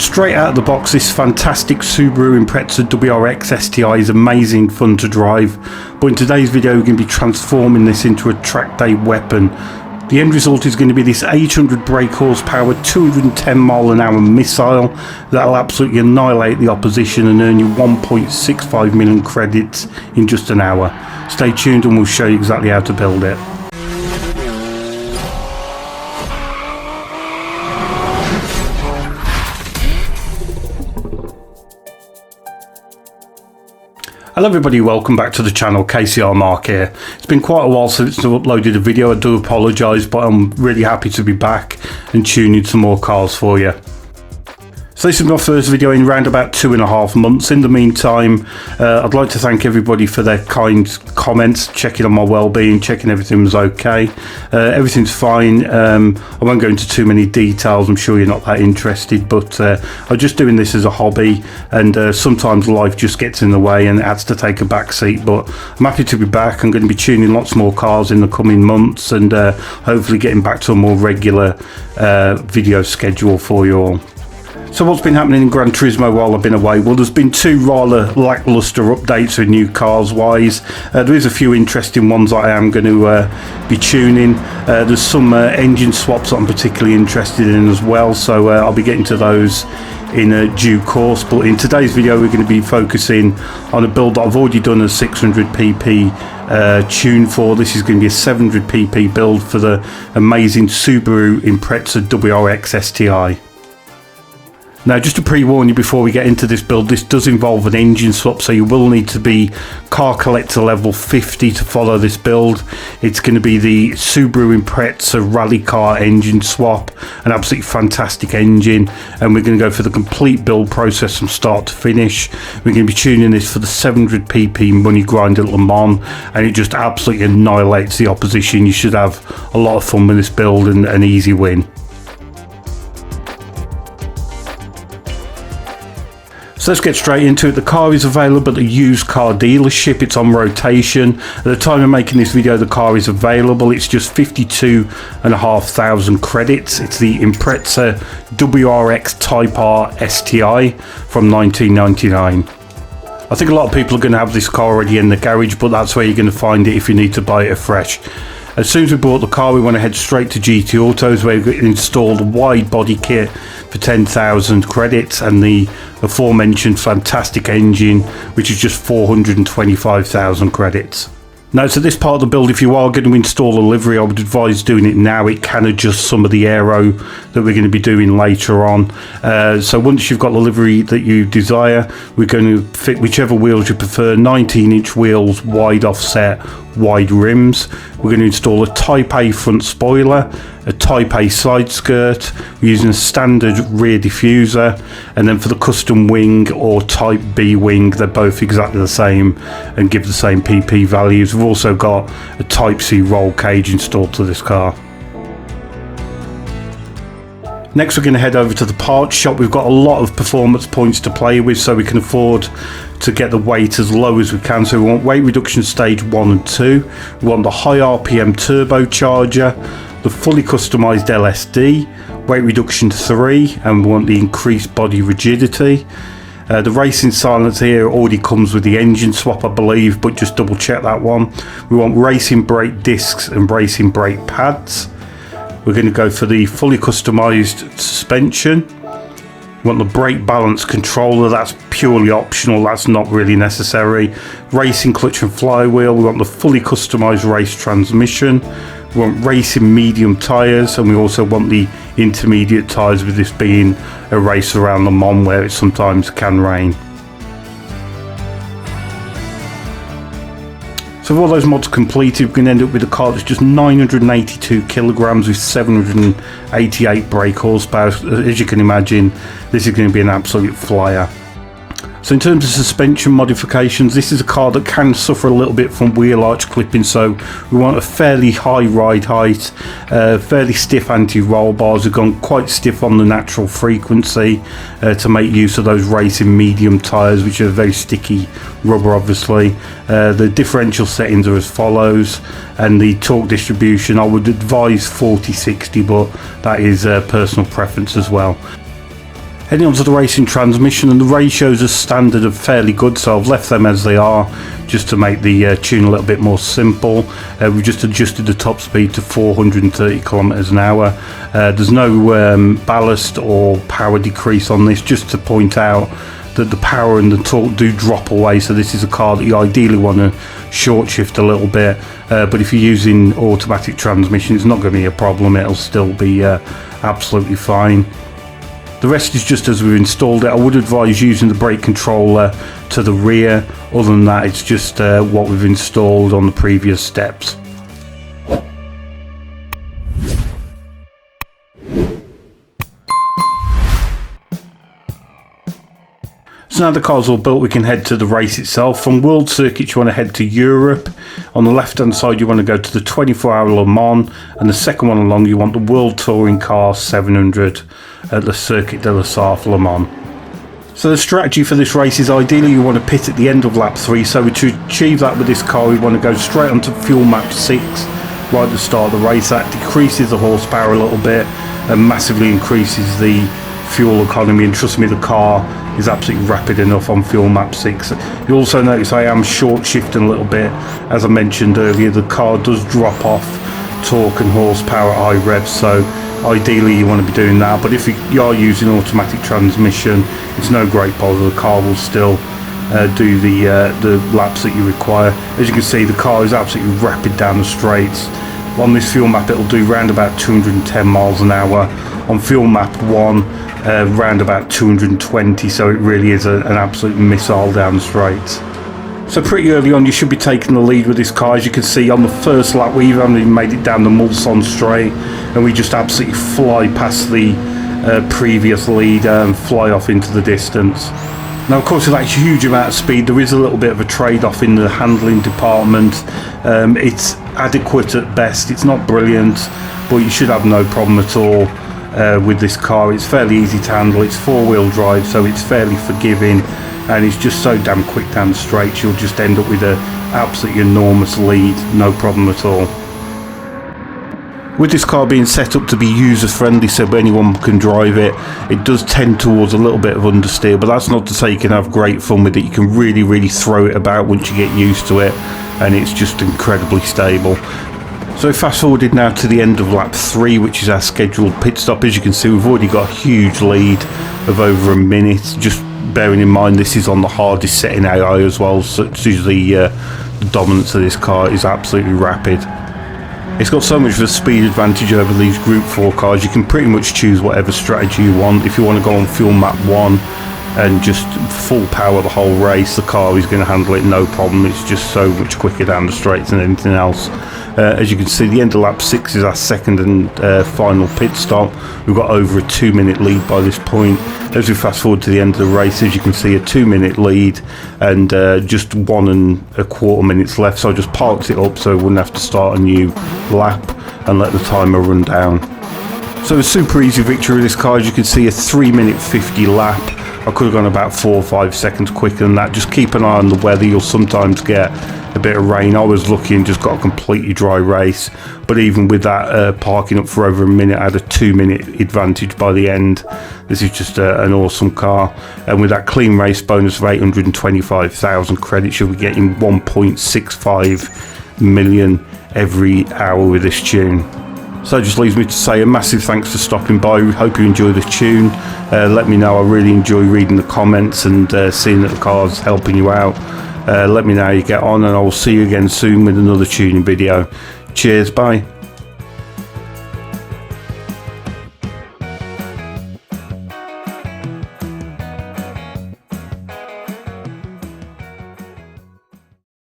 Straight out of the box, this fantastic Subaru Impreza WRX STi is amazing fun to drive, but in today's video we're going to be transforming this into a track day weapon. The end result is going to be this 800 brake horsepower, 210 mile an hour missile that'll absolutely annihilate the opposition and earn you 1.65 million credits in just an hour. Stay tuned and we'll show you exactly how to build it. Hello everybody, welcome back to the channel. KCR-Mark here. It's been quite a while since I've uploaded a video. I do apologise, but I'm really happy to be back and tuning some more cars for you. So this is my first video in around about 2.5 months. In the meantime, I'd like to thank everybody for their kind comments, checking on my well-being, checking everything was okay. Everything's fine. I won't go into too many details. I'm sure you're not that interested, but I'm just doing this as a hobby, and sometimes life just gets in the way and it has to take a back seat. But I'm happy to be back. I'm going to be tuning lots more cars in the coming months, and hopefully getting back to a more regular video schedule for you all. So what's been happening in Gran Turismo while I've been away? Well, there's been two rather lackluster updates with new cars wise. There is a few interesting ones that I am going to be tuning. There's some engine swaps that I'm particularly interested in as well, so I'll be getting to those in due course. But in today's video we're going to be focusing on a build that I've already done a 600 pp tune for. This is going to be a 700 pp build for the amazing Subaru Impreza WRX STi. Now, just to pre-warn you before we get into this build, this does involve an engine swap, so you will need to be car collector level 50 to follow this build. It's going to be the Subaru Impreza rally car engine swap, an absolutely fantastic engine, and we're going to go for the complete build process from start to finish. We're going to be tuning this for the 700 pp money grind at Le Mans, and it just absolutely annihilates the opposition. You should have a lot of fun with this build and an easy win. So let's get straight into it. The car is available at the used car dealership. It's on rotation. At the time of making this video, the car is available. It's just 52,500 credits. It's the Impreza WRX Type R STi from 1999. I think a lot of people are going to have this car already in the garage, but that's where you're going to find it if you need to buy it afresh. As soon as we bought the car, we want to head straight to GT Autos, where we installed a wide body kit for 10,000 credits and the aforementioned fantastic engine, which is just 425,000 credits. Now, to this part of the build, if you are going to install a livery, I would advise doing it now. It can adjust some of the aero that we're going to be doing later on. So once you've got the livery that you desire, we're going to fit whichever wheels you prefer. 19-inch wheels, wide offset, wide rims. We're going to install a Type A front spoiler, a Type A side skirt. We're using a standard rear diffuser, and then for the custom wing or Type B wing, they're both exactly the same and give the same PP values. We've also got a Type C roll cage installed to this car. Next, we're going to head over to the parts shop. We've got a lot of performance points to play with, so we can afford to get the weight as low as we can. So we want weight reduction stage 1 and 2. We want the high RPM turbocharger, the fully customized LSD, weight reduction 3, and we want the increased body rigidity. The racing silence here already comes with the engine swap, I believe, but just double check that one. We want racing brake discs and racing brake pads. We're going to go for the fully customized suspension. We want the brake balance controller. That's purely optional, that's not really necessary. Racing clutch and flywheel. We want the fully customized race transmission. We want racing medium tyres, and we also want the intermediate tyres, with this being a race around Le Mans where it sometimes can rain. So with all those mods completed, we're going to end up with a car that's just 982 kilograms with 788 brake horsepower. As you can imagine, this is going to be an absolute flyer. So in terms of suspension modifications, this is a car that can suffer a little bit from wheel arch clipping, so we want a fairly high ride height, fairly stiff anti-roll bars. We've gone quite stiff on the natural frequency to make use of those racing medium tyres, which are very sticky rubber obviously. The differential settings are as follows, and the torque distribution, I would advise 40-60, but that is personal preference as well. Heading on to the racing transmission, and the ratios are standard are fairly good, so I've left them as they are just to make the tune a little bit more simple. We've just adjusted the top speed to 430 kilometers an hour. There's no ballast or power decrease on this, just to point out that the power and the torque do drop away, so this is a car that you ideally want to short shift a little bit, but if you're using automatic transmission, it's not going to be a problem. It'll still be absolutely fine. The rest is just as we've installed it. I would advise using the brake controller to the rear. Other than that, it's just what we've installed on the previous steps. So now the car's all built, we can head to the race itself. From World Circuits, you want to head to Europe. On the left hand side, you want to go to the 24-hour Le Mans, and the second one along, you want the World Touring Car 700 at the Circuit de la Sarthe Le Mans. So the strategy for this race is ideally you want to pit at the end of lap 3. So to achieve that with this car, we want to go straight onto fuel map 6 right at the start of the race. That decreases the horsepower a little bit and massively increases the fuel economy, and trust me, the car is absolutely rapid enough on fuel map 6. You also notice I am short shifting a little bit. As I mentioned earlier, the car does drop off torque and horsepower at high revs, so ideally you want to be doing that. But if you are using automatic transmission, it's no great bother. The car will still do the laps that you require. As you can see, the car is absolutely rapid down the straights. On this fuel map, it'll do round about 210 miles an hour. On fuel map 1, round about 220, so it really is an absolute missile down the straights. So pretty early on, you should be taking the lead with this car. As you can see, on the first lap, we've only made it down the Mulsanne straight, and we just absolutely fly past the previous leader and fly off into the distance. Now, of course, with that huge amount of speed, there is a little bit of a trade-off in the handling department. It's adequate at best. It's not brilliant, but you should have no problem at all with this car. It's fairly easy to handle. It's four-wheel drive, so it's fairly forgiving, and it's just so damn quick down the straights. You'll just end up with an absolutely enormous lead, no problem at all. With this car being set up to be user-friendly, so anyone can drive it, it does tend towards a little bit of understeer, but that's not to say you can have great fun with it. You can really throw it about once you get used to it, and it's just incredibly stable. So fast forwarded now to the end of lap 3, which is our scheduled pit stop. As you can see, we've already got a huge lead of over a minute. Just bearing in mind this is on the hardest setting AI as well, such as the dominance of this car is absolutely rapid. It's got so much of a speed advantage over these Group 4 cars. You can pretty much choose whatever strategy you want. If you want to go on fuel map 1 and just full power the whole race, the car is going to handle it no problem. It's just so much quicker down the straights than anything else. As you can see, the end of lap 6 is our second and final pit stop. We've got over a 2-minute lead by this point. As we fast forward to the end of the race, as you can see, a 2-minute lead and just 1 1/4 minutes left. So I just parked it up so I wouldn't have to start a new lap and let the timer run down. So a super easy victory with this car. As you can see, a 3-minute 50 lap. I could have gone about 4 or 5 seconds quicker than that. Just keep an eye on the weather. You'll sometimes get a bit of rain. I was lucky and just got a completely dry race, but even with that parking up for over a minute, I had a 2-minute advantage by the end. This is just an awesome car, and with that clean race bonus of 825,000 credits, you'll be getting 1.65 million every hour with this tune. So it just leaves me to say a massive thanks for stopping by. We hope you enjoy the tune. Let me know. I really enjoy reading the comments and seeing that the car's helping you out. Let me know how you get on, and I will see you again soon with another tuning video. Cheers, bye.